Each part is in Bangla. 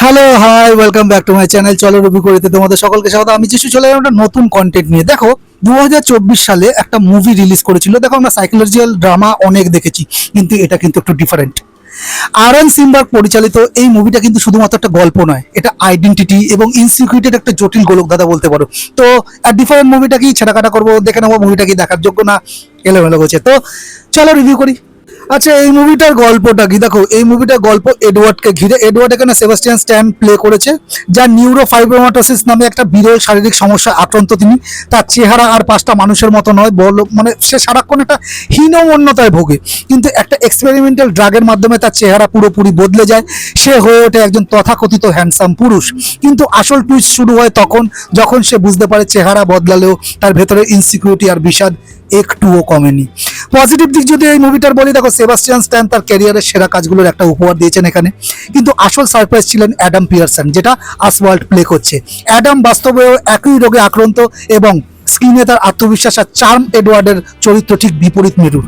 Hello hi welcome back to my channel. চলো রিভিউ করতে তোমাদের সকলকে স্বাগত। আমি চেষ্টা চলে এলাম একটা নতুন কন্টেন্ট নিয়ে। দেখো 2024 সালে একটা মুভি রিলিজ করেছিল। দেখো আমরা সাইকোলজিক্যাল ড্রামা অনেক দেখেছি, কিন্তু এটা কিন্তু একটু ডিফারেন্ট। আরএন সিম্বার্গ পরিচালিত এই মুভিটা কিন্তু শুধুমাত্র একটা গল্প নয়, এটা আইডেন্টিটি এবং ইনসিকিউরিটির একটা জটিল গোলক দাদা বলতে পারো। তো ডিফারেন্ট মুভিটা কি ছেড়াকাটা করবো, দেখে নেবো মুভিটা কি দেখার যোগ্য না এলোমেলো করছে। তো চলো রিভিউ করি। আচ্ছা, এই মুভিটার গল্পটা কি? দেখো এই মুভিটার গল্প এডওয়ার্ডকে ঘিরে। এডওয়ার্ড এখানে সেবাস্টিয়ান স্ট্যান প্লে করেছে, যার নিউরোফাইব্রোমাটোসিস নামে একটা বিরল শারীরিক সমস্যায় আক্রান্ত তিনি। তার চেহারা আর পাঁচটা মানুষের মতো নয়, বল মানে সে সারাক্ষণ একটা হীনমন্যতায় ভোগে, কিন্তু একটা এক্সপেরিমেন্টাল ড্রাগের মাধ্যমে তার চেহারা পুরোপুরি বদলে যায়। সে হয়ে ওঠে একজন তথাকথিত হ্যান্ডসাম পুরুষ। কিন্তু আসল টুইস্ট শুরু হয় তখন, যখন সে বুঝতে পারে চেহারা বদলালেও তার ভেতরে ইনসিকিউরিটি আর বিষাদ একটুও কমেনি। পজিটিভ দিক যদি এই মুভিটার বলি, দেখো সেবাস্টিয়ান স্ট্যান তার ক্যারিয়ারের সেরা কাজগুলোর একটা উপহার দিয়েছেন এখানে, কিন্তু আসল সারপ্রাইজ ছিলেন অ্যাডাম পিয়ারসন, যেটা আসওয়াল্ড প্লে করছে। অ্যাডাম বাস্তবেও একই রোগে আক্রান্ত এবং স্ক্রিনে তার আত্মবিশ্বাস আর চার্ম এডওয়ার্ডের চরিত্র ঠিক বিপরীত মেরুর।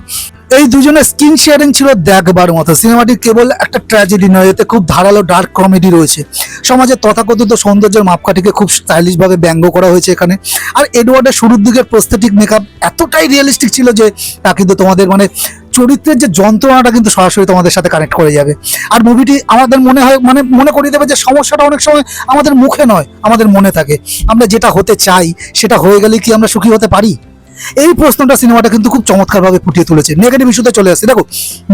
এই দুজনের স্ক্রিন শেয়ারিং ছিল দেখবার মতো। সিনেমাটি কেবল একটা ট্র্যাজেডি নয়, এতে খুব ধারালো ডার্ক কমেডি রয়েছে। সমাজের তথাকথিত সৌন্দর্যের মাপকাঠিকে খুব স্টাইলিশ ভাবে ব্যঙ্গ করা হয়েছে এখানে। আর এডওয়ার্ডের শুরুর দিকের প্রস্থেটিক মেকআপ এতটাই রিয়েলিস্টিক ছিল যে তা কিন্তু তোমাদের মানে চরিত্রের যে যন্ত্রণাটা কিন্তু সরাসরি তোমাদের সাথে কানেক্ট করে যাবে। আর মুভিটি আমাদের মনে হয় মানে মনে করিয়ে দেবে যে সমস্যাটা অনেক সময় আমাদের মুখে নয়, আমাদের মনে থাকে। আমরা যেটা হতে চাই সেটা হয়ে গেলে কি আমরা সুখী হতে পারি? এই প্রশ্নটা সিনেমাটা কিন্তু খুব চমৎকারভাবে ফুটিয়ে তুলেছে। নেগেটিভ ইস্যুতে চলে আসছে। দেখো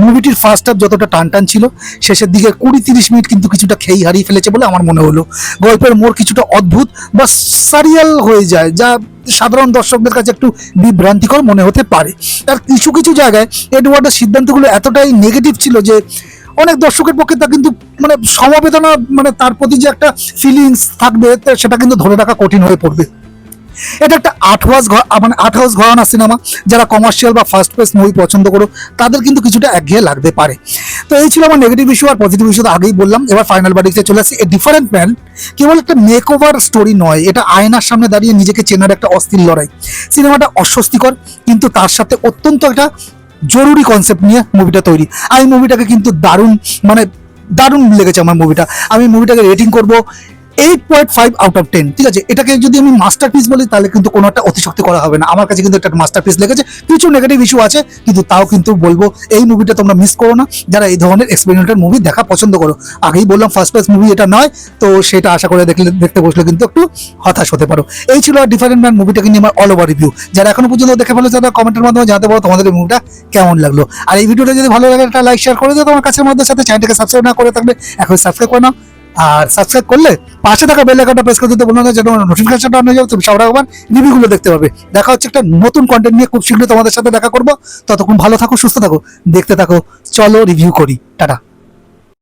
মুভিটির ফার্স্ট হাফ যতটা টান ছিল, শেষের দিকে 20-30 মিনিট কিন্তু কিছুটা খেই হারিয়ে ফেলেছে বলে আমার মনে হলো। গল্পের মোড় কিছুটা অদ্ভুত বা সারিয়াল হয়ে যায়, যা সাধারণ দর্শকদের কাছে একটু বিভ্রান্তিকর মনে হতে পারে। আর কিছু কিছু জায়গায় এডওয়ার্ডের সিদ্ধান্তগুলো এতটাই নেগেটিভ ছিল যে অনেক দর্শকের পক্ষে তা কিন্তু মানে সমবেদনা মানে তার প্রতি যে একটা ফিলিংস থাকবে সেটা কিন্তু ধরে রাখা কঠিন হয়ে পড়বে। এটা একটা আর্ট হাউস ঘরানা সিনেমা। যারা কমার্শিয়াল বা ফার্স্ট পেস মুভি পছন্দ করো তাদের কিন্তু কিছুটা একঘেয়ে লাগতে পারে। তো এই ছিল আমার নেগেটিভ ইস্যু। আর পজিটিভ ইস্যু তো আগেই বললাম। এবার ফাইনাল বাড়িতে চলে আসি। এ ডিফারেন্ট ম্যান কেবল একটা মেক ওভার স্টোরি নয়, এটা আয়নার সামনে দাঁড়িয়ে নিজেকে চেনার একটা অস্থির লড়াই। সিনেমাটা অস্বস্তিকর, কিন্তু তার সাথে অত্যন্ত একটা জরুরি কনসেপ্ট নিয়ে মুভিটা তৈরি। আর এই মুভিটাকে কিন্তু দারুণ লেগেছে আমার মুভিটা। আমি মুভিটাকে রেটিং করবো 8.5 আউট অফ 10। ঠিক আছে, এটাকে যদি আমি মাস্টারপিস বলি তাহলে কিন্তু কোনো একটা অতিশক্তি করা হবে না। আমার কাছে কিন্তু একটা মাস্টারপিস লেগেছে। কিছু নেগেটিভ ইস্যু আছে, কিন্তু তাও কিন্তু বলবো এই মুভিটা তোমরা মিস করো না, যারা এই ধরনের এক্সপেরিমেন্টাল মুভি দেখা পছন্দ করো। আগেই বললাম ফার্স্ট ক্লাস মুভি এটা নয়, তো সেটা আশা করে দেখতে বসলে কিন্তু একটু হতাশ হতে পারো। এই ছিল ডিফারেন্ট ম্যান মুভিটাকে নিয়ে আমার অল ওভার রিভিউ। যারা এখনো পর্যন্ত দেখে ফেলো তারা কমেন্টের মাধ্যমে জানাতে পারো তোমাদের এই মুভিটা কেমন লাগলো। আর এই ভিডিওটা যদি ভালো লাগে একটা লাইক শেয়ার করে দিও তোমার কাছের মধ্যে সাথে। চ্যানেলটাকে সাবস্ক্রাইব না করে থাকলে এখন সাবস্ক্রাইব করে নাও। আর সাবস্ক্রাইব করলে পাশে থাকা বেল আইকনটা প্রেস করে দিতে বলুন না, যেন নোটিফিকেশনটা অন হয়ে যাবে, তুমি সবার আবার রিভিউগুলো দেখতে পাবে। দেখা হচ্ছে একটা নতুন কন্টেন্ট নিয়ে, খুব শীঘ্রই তোমাদের সাথে দেখা করবো। ততক্ষণ ভালো থাকো, সুস্থ থাকো, দেখতে থাকো। চলো রিভিউ করি। টাটা।